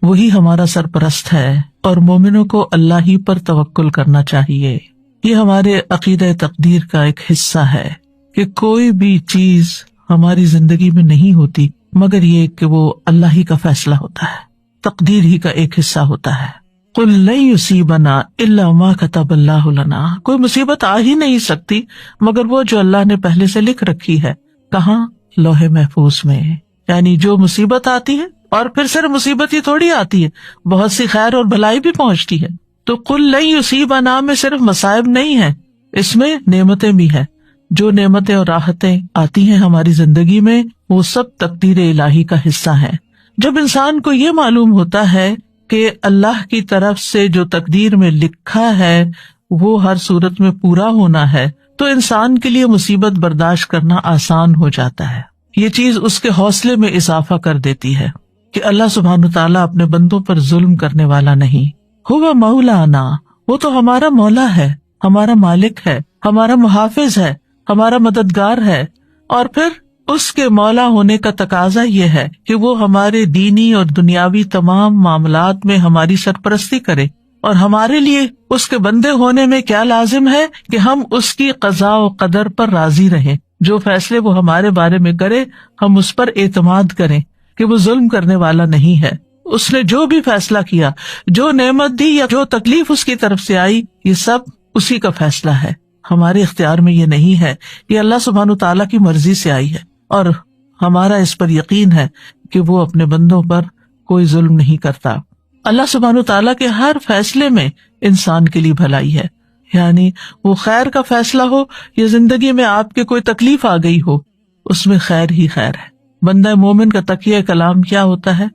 وہی ہمارا سرپرست ہے، اور مومنوں کو اللہ ہی پر توکل کرنا چاہیے۔ یہ ہمارے عقیدہ تقدیر کا ایک حصہ ہے کہ کوئی بھی چیز ہماری زندگی میں نہیں ہوتی مگر یہ کہ وہ اللہ ہی کا فیصلہ ہوتا ہے، تقدیر ہی کا ایک حصہ ہوتا ہے۔ قُلْ لَن يُصِيبَنَا إِلَّا مَا كَتَبَ اللَّهُ لَنَا، کوئی مصیبت آ ہی نہیں سکتی مگر وہ جو اللہ نے پہلے سے لکھ رکھی ہے۔ کہاں؟ لوح محفوظ میں۔ یعنی جو مصیبت آتی ہے، اور پھر صرف مصیبت ہی تھوڑی آتی ہے، بہت سی خیر اور بھلائی بھی پہنچتی ہے۔ تو قُلْ لَن يُصِيبَنَا میں صرف مصائب نہیں ہے، اس میں نعمتیں بھی ہیں۔ جو نعمتیں اور راحتیں آتی ہیں ہماری زندگی میں، وہ سب تقدیر الہی کا حصہ ہیں۔ جب انسان کو یہ معلوم ہوتا ہے کہ اللہ کی طرف سے جو تقدیر میں لکھا ہے وہ ہر صورت میں پورا ہونا ہے، تو انسان کے لیے مصیبت برداشت کرنا آسان ہو جاتا ہے۔ یہ چیز اس کے حوصلے میں اضافہ کر دیتی ہے کہ اللہ سبحانہ تعالیٰ اپنے بندوں پر ظلم کرنے والا نہیں۔ ہوا مولانا، وہ تو ہمارا مولا ہے، ہمارا مالک ہے، ہمارا محافظ ہے، ہمارا مددگار ہے، اور پھر اس کے مولا ہونے کا تقاضا یہ ہے کہ وہ ہمارے دینی اور دنیاوی تمام معاملات میں ہماری سرپرستی کرے، اور ہمارے لیے اس کے بندے ہونے میں کیا لازم ہے کہ ہم اس کی قضاء و قدر پر راضی رہیں۔ جو فیصلے وہ ہمارے بارے میں کرے ہم اس پر اعتماد کریں کہ وہ ظلم کرنے والا نہیں ہے۔ اس نے جو بھی فیصلہ کیا، جو نعمت دی یا جو تکلیف اس کی طرف سے آئی، یہ سب اسی کا فیصلہ ہے، ہمارے اختیار میں یہ نہیں ہے، یہ اللہ سبحانہ تعالیٰ کی مرضی سے آئی ہے، اور ہمارا اس پر یقین ہے کہ وہ اپنے بندوں پر کوئی ظلم نہیں کرتا۔ اللہ سبحانہ تعالیٰ کے ہر فیصلے میں انسان کے لیے بھلائی ہے، یعنی وہ خیر کا فیصلہ ہو یا زندگی میں آپ کے کوئی تکلیف آ گئی ہو، اس میں خیر ہی خیر ہے۔ بندہ مومن کا تقیہ کلام کیا ہوتا ہے؟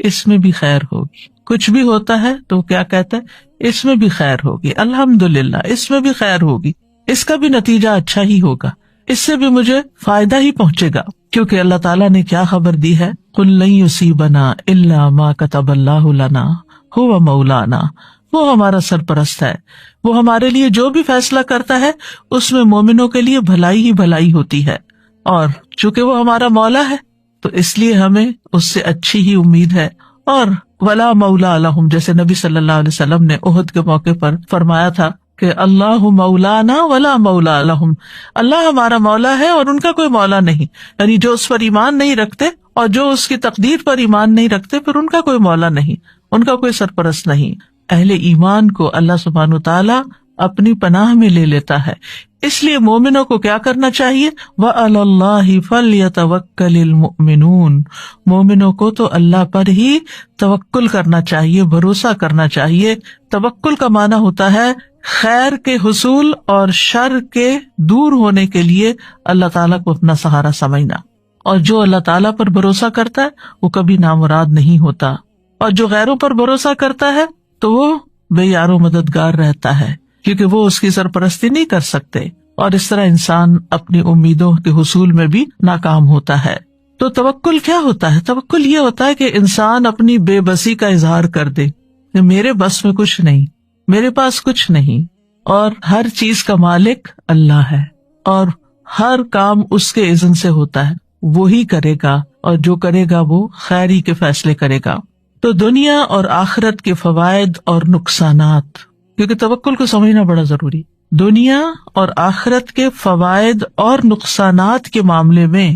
اس میں بھی خیر ہوگی۔ کچھ بھی ہوتا ہے تو کیا کہتا ہے؟ اس میں بھی خیر ہوگی، الحمدللہ اس میں بھی خیر ہوگی، اس کا بھی نتیجہ اچھا ہی ہوگا، اس سے بھی مجھے فائدہ ہی پہنچے گا، کیونکہ اللہ تعالیٰ نے کیا خبر دی ہے؟ قُلْ لَن يُصِيبَنَا إِلَّا مَا كَتَبَ اللَّهُ لَنَا هُوَ مَوْلَانَا، وہ ہمارا سرپرست ہے، وہ ہمارے لیے جو بھی فیصلہ کرتا ہے اس میں مومنوں کے لیے بھلائی ہی بھلائی ہوتی ہے، اور چونکہ وہ ہمارا مولا ہے تو اس لیے ہمیں اس سے اچھی ہی امید ہے۔ اور ولا مولا لہم، جیسے نبی صلی اللہ علیہ وسلم نے احد کے موقع پر فرمایا تھا کہ اللہ مولانا ولا مولا لہم، اللہ ہمارا مولا ہے اور ان کا کوئی مولا نہیں، یعنی جو اس پر ایمان نہیں رکھتے اور جو اس کی تقدیر پر ایمان نہیں رکھتے، پھر ان کا کوئی مولا نہیں، ان کا کوئی سرپرست نہیں۔ اہل ایمان کو اللہ سبحانہ تعالیٰ اپنی پناہ میں لے لیتا ہے، اس لیے مومنوں کو کیا کرنا چاہیے؟ وَعَلَى اللَّهِ فَلْيَتَوَكَّلِ الْمُؤْمِنُونَ، مومنوں کو تو اللہ پر ہی توکل کرنا چاہیے، بھروسہ کرنا چاہیے۔ توکل کا معنی ہوتا ہے خیر کے حصول اور شر کے دور ہونے کے لیے اللہ تعالیٰ کو اپنا سہارا سمجھنا، اور جو اللہ تعالیٰ پر بھروسہ کرتا ہے وہ کبھی نامراد نہیں ہوتا، اور جو غیروں پر بھروسہ کرتا ہے تو وہ بے یار و مددگار رہتا ہے، کیونکہ وہ اس کی سرپرستی نہیں کر سکتے، اور اس طرح انسان اپنی امیدوں کے حصول میں بھی ناکام ہوتا ہے۔ تو توکل کیا ہوتا ہے؟ توکل یہ ہوتا ہے کہ انسان اپنی بے بسی کا اظہار کر دے کہ میرے بس میں کچھ نہیں، میرے پاس کچھ نہیں، اور ہر چیز کا مالک اللہ ہے، اور ہر کام اس کے اذن سے ہوتا ہے، وہی کرے گا، اور جو کرے گا وہ خیری کے فیصلے کرے گا۔ تو دنیا اور آخرت کے فوائد اور نقصانات، کیونکہ توکل کو سمجھنا بڑا ضروری، دنیا اور آخرت کے فوائد اور نقصانات کے معاملے میں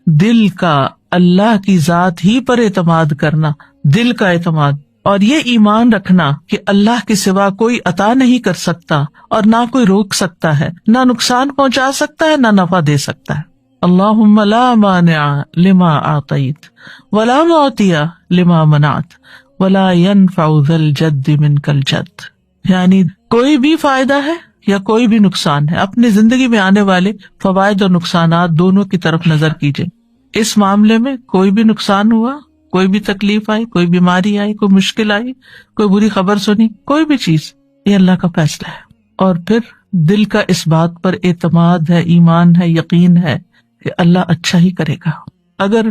دل کا اللہ کی ذات ہی پر اعتماد کرنا، دل کا اعتماد، اور یہ ایمان رکھنا کہ اللہ کے سوا کوئی عطا نہیں کر سکتا اور نہ کوئی روک سکتا ہے، نہ نقصان پہنچا سکتا ہے، نہ نفع دے سکتا ہے۔ اللہم لا مانع لما اعطیت ولا معطی لما منعت ولا ينفع ذا الجد منک الجد، یعنی کوئی بھی فائدہ ہے یا کوئی بھی نقصان ہے، اپنی زندگی میں آنے والے فوائد اور نقصانات دونوں کی طرف نظر کیجیے. اس معاملے میں کوئی بھی نقصان ہوا، کوئی بھی تکلیف آئی، کوئی بیماری آئی، کوئی مشکل آئی، کوئی بری خبر سنی، کوئی بھی چیز، یہ اللہ کا فیصلہ ہے. اور پھر دل کا اس بات پر اعتماد ہے، ایمان ہے، یقین ہے کہ اللہ اچھا ہی کرے گا. اگر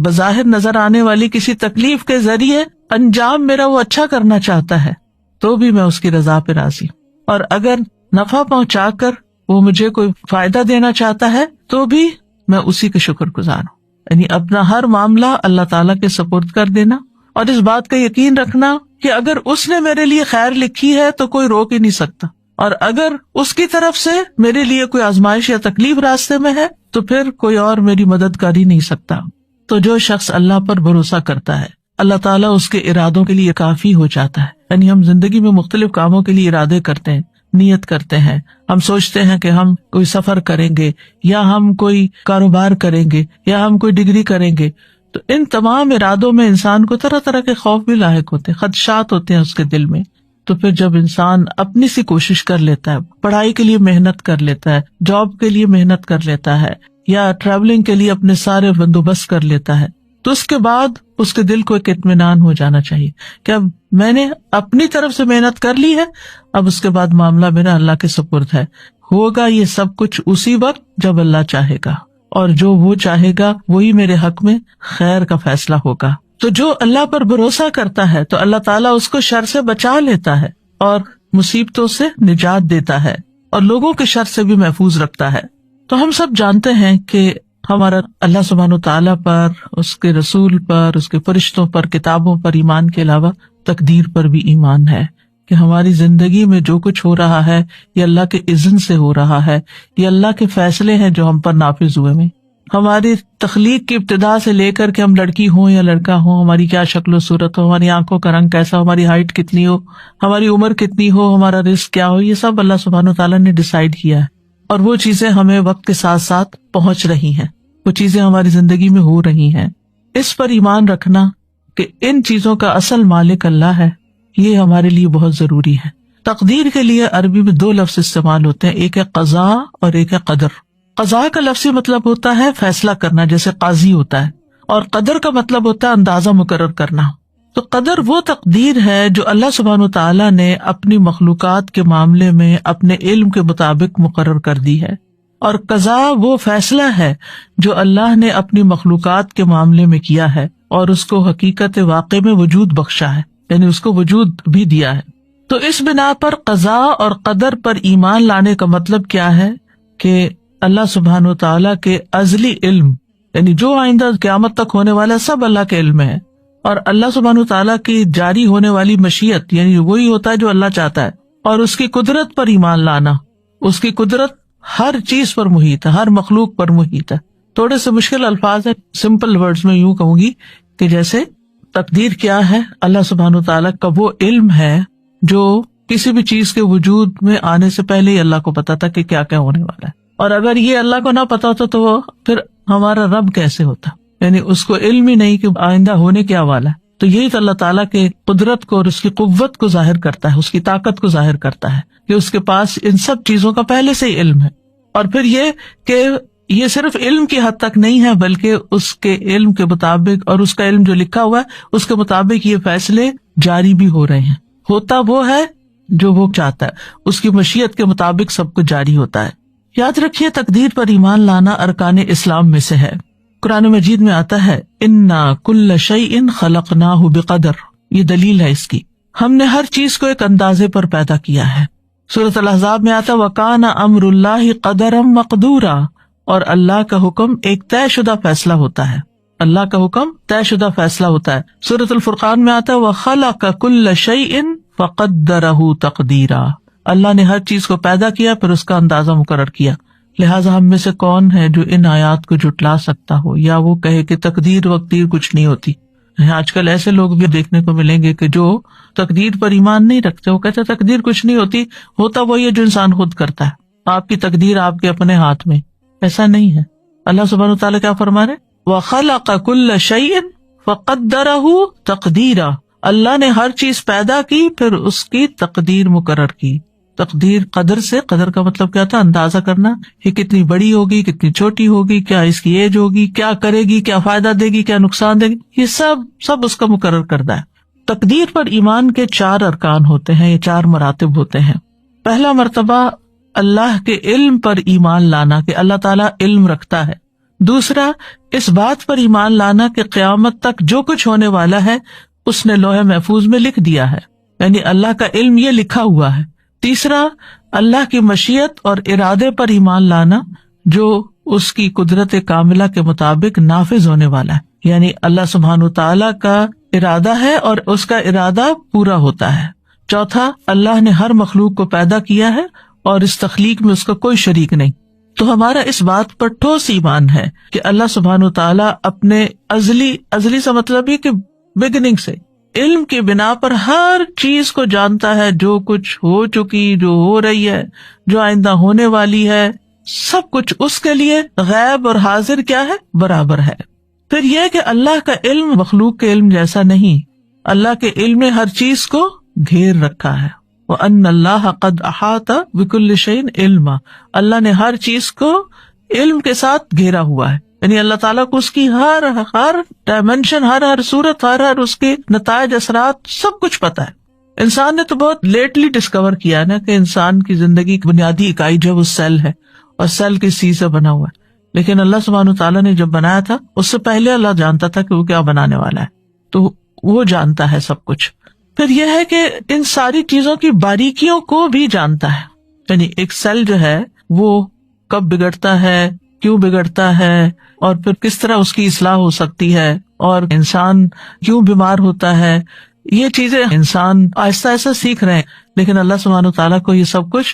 بظاہر نظر آنے والی کسی تکلیف کے ذریعے انجام میرا وہ اچھا کرنا چاہتا ہے تو بھی میں اس کی رضا پہ راضی ہوں، اور اگر نفع پہنچا کر وہ مجھے کوئی فائدہ دینا چاہتا ہے تو بھی میں اسی کے شکر گزار ہوں. یعنی اپنا ہر معاملہ اللہ تعالیٰ کے سپرد کر دینا، اور اس بات کا یقین رکھنا کہ اگر اس نے میرے لیے خیر لکھی ہے تو کوئی روک ہی نہیں سکتا، اور اگر اس کی طرف سے میرے لیے کوئی آزمائش یا تکلیف راستے میں ہے تو پھر کوئی اور میری مدد کر ہی نہیں سکتا. تو جو شخص اللہ پر بھروسہ کرتا ہے اللہ تعالیٰ اس کے ارادوں کے لیے کافی ہو جاتا ہے. یعنی ہم زندگی میں مختلف کاموں کے لیے ارادے کرتے ہیں، نیت کرتے ہیں، ہم سوچتے ہیں کہ ہم کوئی سفر کریں گے، یا ہم کوئی کاروبار کریں گے، یا ہم کوئی ڈگری کریں گے. تو ان تمام ارادوں میں انسان کو طرح طرح کے خوف بھی لاحق ہوتے ہیں، خدشات ہوتے ہیں اس کے دل میں. تو پھر جب انسان اپنی سی کوشش کر لیتا ہے، پڑھائی کے لیے محنت کر لیتا ہے، جاب کے لیے محنت کر لیتا ہے، یا ٹریولنگ کے لیے اپنے سارے بندوبست کر لیتا ہے، تو اس کے بعد اس کے دل کو ایک اطمینان ہو جانا چاہیے کہ اب میں نے اپنی طرف سے محنت کر لی ہے، اب اس کے بعد معاملہ میرا اللہ کے سپرد ہے. ہوگا یہ سب کچھ اسی وقت جب اللہ چاہے گا، اور جو وہ چاہے گا وہی میرے حق میں خیر کا فیصلہ ہوگا. تو جو اللہ پر بھروسہ کرتا ہے تو اللہ تعالیٰ اس کو شر سے بچا لیتا ہے اور مصیبتوں سے نجات دیتا ہے اور لوگوں کے شر سے بھی محفوظ رکھتا ہے. تو ہم سب جانتے ہیں کہ ہمارا اللہ سبحانہ تعالیٰ پر، اس کے رسول پر، اس کے فرشتوں پر، کتابوں پر ایمان کے علاوہ تقدیر پر بھی ایمان ہے کہ ہماری زندگی میں جو کچھ ہو رہا ہے یہ اللہ کے اذن سے ہو رہا ہے، یہ اللہ کے فیصلے ہیں جو ہم پر نافذ ہوئے ہیں. ہماری تخلیق کی ابتدا سے لے کر کے ہم لڑکی ہوں یا لڑکا ہوں، ہماری کیا شکل و صورت ہو، ہماری آنکھوں کا رنگ کیسا ہو، ہماری ہائٹ کتنی ہو، ہماری عمر کتنی ہو، ہمارا رزق کیا ہو، یہ سب اللہ سبحانہ تعالیٰ نے ڈیسائیڈ کیا ہے. اور وہ چیزیں ہمیں وقت کے ساتھ ساتھ پہنچ رہی ہیں، وہ چیزیں ہماری زندگی میں ہو رہی ہیں. اس پر ایمان رکھنا کہ ان چیزوں کا اصل مالک اللہ ہے، یہ ہمارے لیے بہت ضروری ہے. تقدیر کے لیے عربی میں 2 لفظ استعمال ہوتے ہیں، ایک ہے قضاء اور ایک ہے قدر. قضاء کا لفظی مطلب ہوتا ہے فیصلہ کرنا، جیسے قاضی ہوتا ہے، اور قدر کا مطلب ہوتا ہے اندازہ مقرر کرنا. تو قدر وہ تقدیر ہے جو اللہ سبحانہ تعالیٰ نے اپنی مخلوقات کے معاملے میں اپنے علم کے مطابق مقرر کر دی ہے، اور قضاء وہ فیصلہ ہے جو اللہ نے اپنی مخلوقات کے معاملے میں کیا ہے اور اس کو حقیقت واقع میں وجود بخشا ہے، یعنی اس کو وجود بھی دیا ہے. تو اس بنا پر قضاء اور قدر پر ایمان لانے کا مطلب کیا ہے کہ اللہ سبحانہ تعالیٰ کے ازلی علم، یعنی جو آئندہ قیامت تک ہونے والا سب اللہ کے علم ہے، اور اللہ سبحانہ تعالیٰ کی جاری ہونے والی مشیت، یعنی وہی ہوتا ہے جو اللہ چاہتا ہے، اور اس کی قدرت پر ایمان لانا. اس کی قدرت ہر چیز پر محیط ہے، ہر مخلوق پر محیط ہے. تھوڑے سے مشکل الفاظ ہیں، سمپل ورڈز میں یوں کہوں گی کہ جیسے تقدیر کیا ہے، اللہ سبحانہ تعالیٰ کا وہ علم ہے جو کسی بھی چیز کے وجود میں آنے سے پہلے ہی اللہ کو پتا تھا کہ کیا کیا ہونے والا ہے. اور اگر یہ اللہ کو نہ پتا ہوتا تو وہ پھر ہمارا رب کیسے ہوتا، یعنی اس کو علم ہی نہیں کہ آئندہ ہونے کیا والا ہے. تو یہی تو اللہ تعالیٰ کے قدرت کو اور اس کی قوت کو ظاہر کرتا ہے، اس کی طاقت کو ظاہر کرتا ہے کہ اس کے پاس ان سب چیزوں کا پہلے سے ہی علم ہے. اور پھر یہ کہ یہ صرف علم کی حد تک نہیں ہے، بلکہ اس کے علم کے مطابق اور اس کا علم جو لکھا ہوا ہے اس کے مطابق یہ فیصلے جاری بھی ہو رہے ہیں. ہوتا وہ ہے جو وہ چاہتا ہے، اس کی مشیت کے مطابق سب کچھ جاری ہوتا ہے. یاد رکھیے تقدیر پر ایمان لانا ارکان اسلام میں سے ہے. قرآن مجید میں آتا ہے انا کل شیء خلقناہ بقدر، یہ دلیل ہے اس کی، ہم نے ہر چیز کو ایک اندازے پر پیدا کیا ہے. سورۃ الاحزاب میں آتا وکان امر اللہ قدرا مقدورا، اور اللہ کا حکم ایک طے شدہ فیصلہ ہوتا ہے، اللہ کا حکم طے شدہ فیصلہ ہوتا ہے. سورۃ الفرقان میں آتا وخلق کل شیء فقدرہ تقدیرا، اللہ نے ہر چیز کو پیدا کیا پھر اس کا اندازہ مقرر کیا. لہٰذا ہم میں سے کون ہے جو ان آیات کو جھٹلا سکتا ہو یا وہ کہے کہ تقدیر وقدیر کچھ نہیں ہوتی. آج کل ایسے لوگ بھی دیکھنے کو ملیں گے کہ جو تقدیر پر ایمان نہیں رکھتے، وہ کہتے تقدیر کچھ نہیں ہوتی، ہوتا وہی ہے جو انسان خود کرتا ہے، آپ کی تقدیر آپ کے اپنے ہاتھ میں. ایسا نہیں ہے. اللہ سبحانہ تعالیٰ کیا فرما رہے وَخَلَقَ كُلَّ شَيْءٍ فَقَدَّرَهُ تَقْدِيرًا، اللہ نے ہر چیز پیدا کی پھر اس کی تقدیر مقرر کی. تقدیر قدر سے، قدر کا مطلب کیا تھا؟ اندازہ کرنا، یہ کتنی بڑی ہوگی، کتنی چھوٹی ہوگی، کیا اس کی ایج ہوگی، کیا کرے گی، کیا فائدہ دے گی، کیا نقصان دے گی، یہ سب اس کا مقرر کردہ ہے۔ تقدیر پر ایمان کے 4 ارکان ہوتے ہیں، یہ 4 مراتب ہوتے ہیں۔ پہلا مرتبہ اللہ کے علم پر ایمان لانا کہ اللہ تعالیٰ علم رکھتا ہے۔ دوسرا، اس بات پر ایمان لانا کہ قیامت تک جو کچھ ہونے والا ہے اس نے لوح محفوظ میں لکھ دیا ہے، یعنی اللہ کا علم یہ لکھا ہوا ہے۔ تیسرا، اللہ کی مشیت اور ارادے پر ایمان لانا جو اس کی قدرت کاملہ کے مطابق نافذ ہونے والا ہے، یعنی اللہ سبحانہ تعالیٰ کا ارادہ ہے اور اس کا ارادہ پورا ہوتا ہے۔ چوتھا، اللہ نے ہر مخلوق کو پیدا کیا ہے اور اس تخلیق میں اس کا کوئی شریک نہیں۔ تو ہمارا اس بات پر ٹھوس ایمان ہے کہ اللہ سبحانہ تعالیٰ اپنے ازلی سے مطلب یہ کہ بگننگ سے علم کی بنا پر ہر چیز کو جانتا ہے، جو کچھ ہو چکی، جو ہو رہی ہے، جو آئندہ ہونے والی ہے، سب کچھ اس کے لیے غیب اور حاضر کیا ہے؟ برابر ہے۔ پھر یہ کہ اللہ کا علم مخلوق کے علم جیسا نہیں، اللہ کے علم نے ہر چیز کو گھیر رکھا ہے۔ وَأَنَّ اللَّهَ قَدْ أَحَاطَ بِكُلِّ شَيْءٍ عِلْمًا، اللہ نے ہر چیز کو علم کے ساتھ گھیرا ہوا ہے، یعنی اللہ تعالیٰ کو اس کی ہر ڈائمینشن، ہر صورت، ہر اس کے نتائج، اثرات، سب کچھ پتا ہے۔ انسان نے تو بہت لیٹلی ڈسکور کیا نا کہ انسان کی زندگی کی بنیادی اکائی جو ہے وہ سیل ہے، اور سیل کس چیز سے بنا ہوا ہے، لیکن اللہ سبحانہ تعالیٰ نے جب بنایا تھا اس سے پہلے اللہ جانتا تھا کہ وہ کیا بنانے والا ہے، تو وہ جانتا ہے سب کچھ۔ پھر یہ ہے کہ ان ساری چیزوں کی باریکیوں کو بھی جانتا ہے، یعنی ایک سیل جو ہے وہ کب بگڑتا ہے، کیوں بگڑتا ہے، اور پھر کس طرح اس کی اصلاح ہو سکتی ہے، اور انسان کیوں بیمار ہوتا ہے، یہ چیزیں انسان آہستہ آہستہ سیکھ رہے ہیں، لیکن اللہ سبحانہ تعالیٰ کو یہ سب کچھ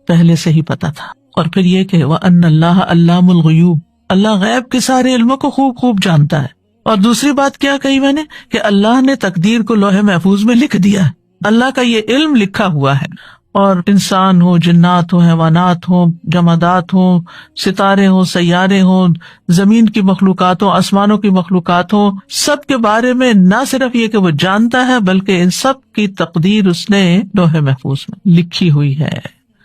پہلے سے ہی پتا تھا۔ اور پھر یہ کہ وَأَنَّ اللَّهَ عَلَّامُ الْغُیُوبِ، اللہ غیب کے سارے علموں کو خوب جانتا ہے۔ اور دوسری بات کیا کہی میں نے کہ اللہ نے تقدیر کو لوح محفوظ میں لکھ دیا ہے، اللہ کا یہ علم لکھا ہوا ہے، اور انسان ہو، جنات ہو، حیوانات ہوں، جمادات ہوں، ستارے ہوں، سیارے ہوں، زمین کی مخلوقات ہوں، آسمانوں کی مخلوقات ہوں، سب کے بارے میں نہ صرف یہ کہ وہ جانتا ہے بلکہ ان سب کی تقدیر اس نے لوح محفوظ میں لکھی ہوئی ہے۔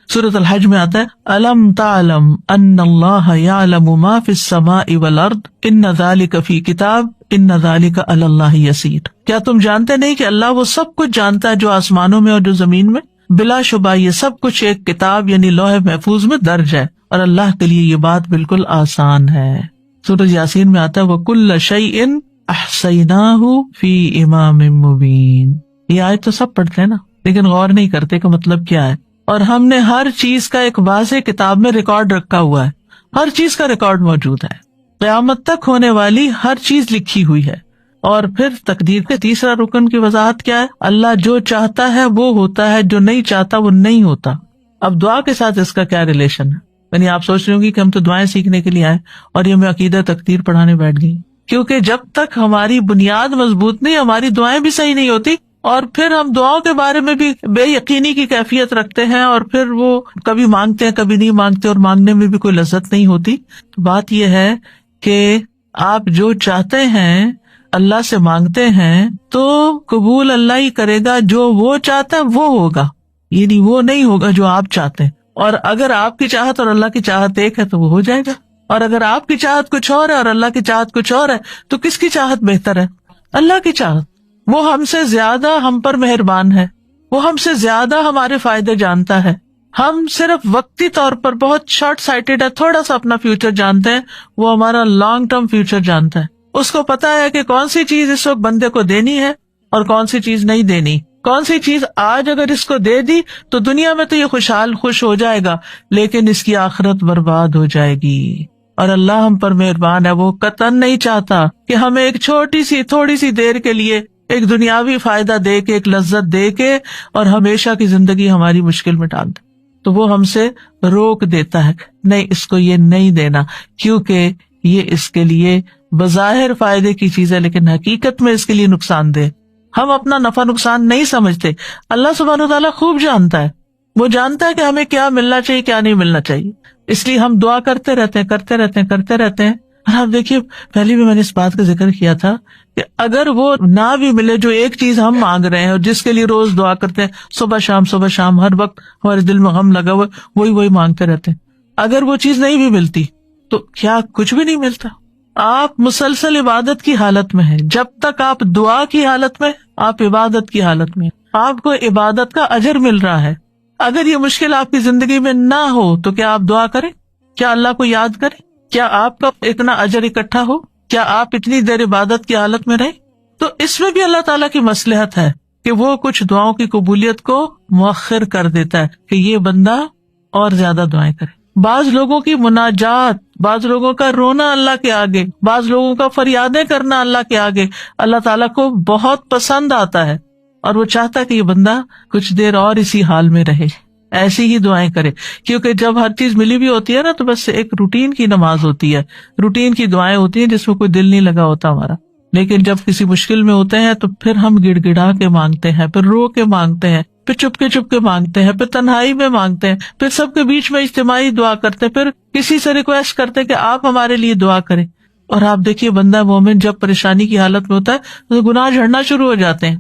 سورۃ الحج میں آتا ہے الم تعلم ان اللہ یعلم ما فی السماء والارض ان ذلک فی کتاب ان ذلک علی اللہ یسیر، کیا تم جانتے نہیں کہ اللہ وہ سب کچھ جانتا ہے جو آسمانوں میں اور جو زمین میں، بلا شبہ یہ سب کچھ ایک کتاب یعنی لوح محفوظ میں درج ہے، اور اللہ کے لیے یہ بات بالکل آسان ہے۔ سورۃ یاسین میں آتا ہے وَكُلَّ شَيْءٍ أَحْصَيْنَاهُ فِي إِمَامٍ مُبِينٍ، یہ آیت تو سب پڑھتے ہیں نا، لیکن غور نہیں کرتے کہ مطلب کیا ہے۔ اور ہم نے ہر چیز کا ایک واضح کتاب میں ریکارڈ رکھا ہوا ہے، ہر چیز کا ریکارڈ موجود ہے، قیامت تک ہونے والی ہر چیز لکھی ہوئی ہے۔ اور پھر تقدیر کے تیسرا رکن کی وضاحت کیا ہے؟ اللہ جو چاہتا ہے وہ ہوتا ہے، جو نہیں چاہتا وہ نہیں ہوتا۔ اب دعا کے ساتھ اس کا کیا ریلیشن ہے؟ یعنی آپ سوچ رہے ہوں گی کہ ہم تو دعائیں سیکھنے کے لیے آئے اور یہ میں عقیدہ تقدیر پڑھانے بیٹھ گئی، کیونکہ جب تک ہماری بنیاد مضبوط نہیں، ہماری دعائیں بھی صحیح نہیں ہوتی، اور پھر ہم دعاؤں کے بارے میں بھی بے یقینی کی کیفیت رکھتے ہیں، اور پھر وہ کبھی مانگتے ہیں کبھی نہیں مانگتے، اور مانگنے میں بھی کوئی لذت نہیں ہوتی۔ بات یہ ہے کہ آپ جو چاہتے ہیں اللہ سے مانگتے ہیں تو قبول اللہ ہی کرے گا، جو وہ چاہتا ہے وہ ہوگا، یعنی وہ نہیں ہوگا جو آپ چاہتے ہیں۔ اور اگر آپ کی چاہت اور اللہ کی چاہت ایک ہے تو وہ ہو جائے گا، اور اگر آپ کی چاہت کچھ اور ہے اور اللہ کی چاہت کچھ اور ہے تو کس کی چاہت بہتر ہے؟ اللہ کی چاہت۔ وہ ہم سے زیادہ ہم پر مہربان ہے، وہ ہم سے زیادہ ہمارے فائدے جانتا ہے۔ ہم صرف وقتی طور پر بہت شارٹ سائٹڈ ہے، تھوڑا سا اپنا فیوچر جانتے ہیں، وہ ہمارا لانگ ٹرم فیوچر جانتا ہے۔ اس کو پتا ہے کہ کون سی چیز اس وقت بندے کو دینی ہے اور کون سی چیز نہیں دینی، کون سی چیز آج اگر اس کو دے دی تو دنیا میں تو یہ خوش ہو جائے گا، لیکن اس کی آخرت برباد ہو جائے گی۔ اور اللہ ہم پر مہربان ہے، وہ قطعاً نہیں چاہتا کہ ہمیں ایک چھوٹی سی تھوڑی سی دیر کے لیے ایک دنیاوی فائدہ دے کے، ایک لذت دے کے، اور ہمیشہ کی زندگی ہماری مشکل میں ڈال دے، تو وہ ہم سے روک دیتا ہے، نہیں اس کو یہ نہیں دینا، کیونکہ یہ اس کے لیے بظاہر فائدے کی چیز ہے لیکن حقیقت میں اس کے لیے نقصان دہ۔ ہم اپنا نفع نقصان نہیں سمجھتے، اللہ سبحانہ تعالیٰ خوب جانتا ہے، وہ جانتا ہے کہ ہمیں کیا ملنا چاہیے کیا نہیں ملنا چاہیے، اس لیے ہم دعا کرتے رہتے ہیں اور آپ دیکھیے پہلے بھی میں نے اس بات کا ذکر کیا تھا کہ اگر وہ نہ بھی ملے جو ایک چیز ہم مانگ رہے ہیں اور جس کے لیے روز دعا کرتے ہیں صبح شام ہر وقت ہمارے دل میں غم لگا ہوا وہی مانگتے رہتے ہیں، اگر وہ چیز نہیں بھی ملتی تو کیا کچھ بھی نہیں ملتا؟ آپ مسلسل عبادت کی حالت میں ہیں، جب تک آپ دعا کی حالت میں، آپ عبادت کی حالت میں، آپ کو عبادت کا اجر مل رہا ہے۔ اگر یہ مشکل آپ کی زندگی میں نہ ہو تو کیا آپ دعا کریں؟ کیا اللہ کو یاد کریں؟ کیا آپ کا اتنا اجر اکٹھا ہو؟ کیا آپ اتنی دیر عبادت کی حالت میں رہیں؟ تو اس میں بھی اللہ تعالیٰ کی مصلحت ہے کہ وہ کچھ دعاؤں کی قبولیت کو مؤخر کر دیتا ہے کہ یہ بندہ اور زیادہ دعائیں کرے۔ بعض لوگوں کی مناجات، بعض لوگوں کا رونا اللہ کے آگے، بعض لوگوں کا فریادیں کرنا اللہ کے آگے اللہ تعالیٰ کو بہت پسند آتا ہے، اور وہ چاہتا ہے کہ یہ بندہ کچھ دیر اور اسی حال میں رہے، ایسی ہی دعائیں کرے۔ کیونکہ جب ہر چیز ملی بھی ہوتی ہے نا تو بس ایک روٹین کی نماز ہوتی ہے، روٹین کی دعائیں ہوتی ہیں جس میں کوئی دل نہیں لگا ہوتا ہمارا۔ لیکن جب کسی مشکل میں ہوتے ہیں تو پھر ہم گڑ گڑا کے مانگتے ہیں، پھر رو کے مانگتے ہیں، پھر چپ کے مانگتے ہیں، پھر تنہائی میں مانگتے ہیں، پھر سب کے بیچ میں اجتماعی دعا کرتے ہیں، پھر کسی سے ریکویسٹ کرتے ہیں کہ آپ ہمارے لیے دعا کریں۔ اور آپ دیکھیے بندہ مومن جب پریشانی کی حالت میں ہوتا ہے تو گناہ جھڑنا شروع ہو جاتے ہیں،